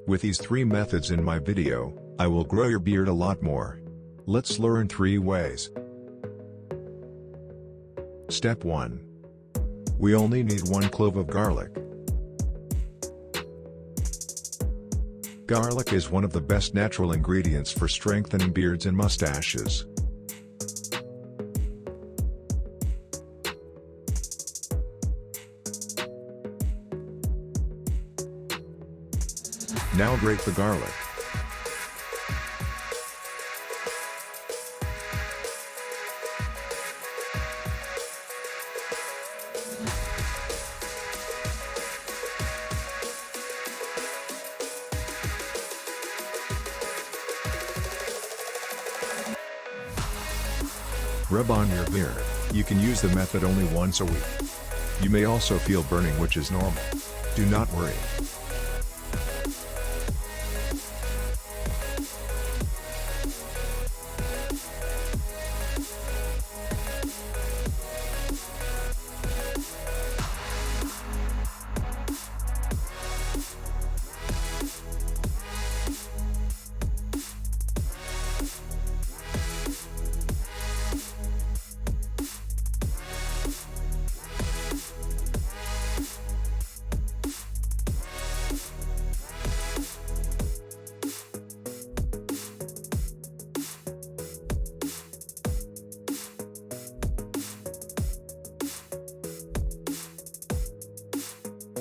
With these 3 methods in my video, I will grow your beard a lot more. Let's learn 3 ways. Step 1. We only need 1 clove of garlic. Garlic is one of the best natural ingredients for strengthening beards and mustaches. Now grate the garlic. Rub on your beard. You can use the method only once a week. You may also feel burning, which is normal. Do not worry.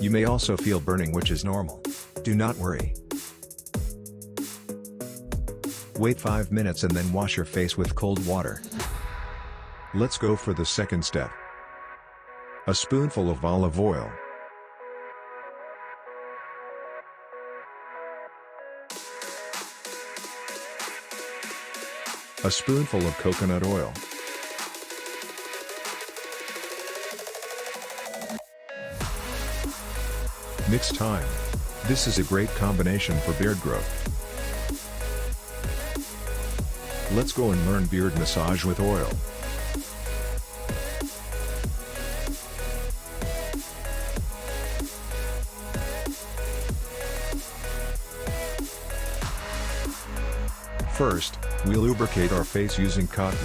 You may also feel burning, which is normal. Do not worry. Wait 5 minutes and then wash your face with cold water. Let's go for the second step. A spoonful of olive oil. A spoonful of coconut oil. Mix time. This is a great combination for beard growth. Let's go and learn beard massage with oil. First, we lubricate our face using cotton.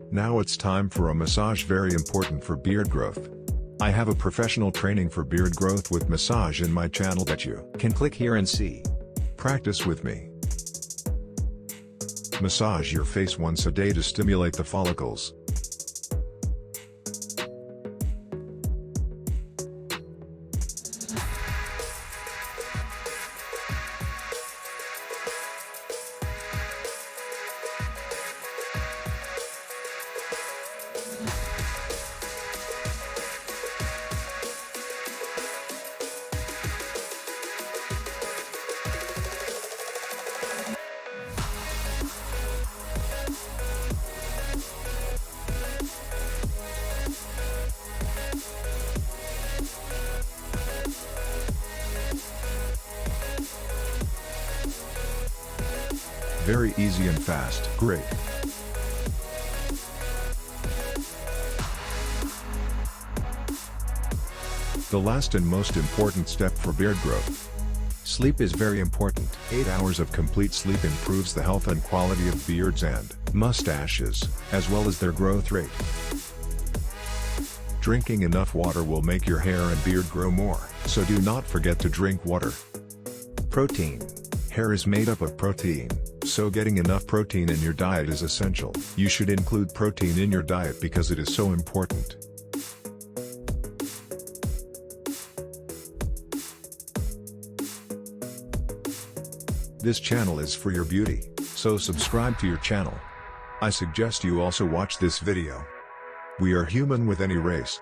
Now it's time for a massage, very important for beard growth. I have a professional training for beard growth with massage in my channel that you can click here and see. Practice with me. Massage your face once a day to stimulate the follicles. Very easy and fast. Great. The last and most important step for beard growth. Sleep is very important. 8 hours of complete sleep improves the health and quality of beards and mustaches, as well as their growth rate. Drinking enough water will make your hair and beard grow more, so do not forget to drink water. Protein. Hair is made up of protein, so getting enough protein in your diet is essential. You should include protein in your diet because it is so important. This channel is for your beauty, so subscribe to your channel. I suggest you also watch this video. We are human with any race.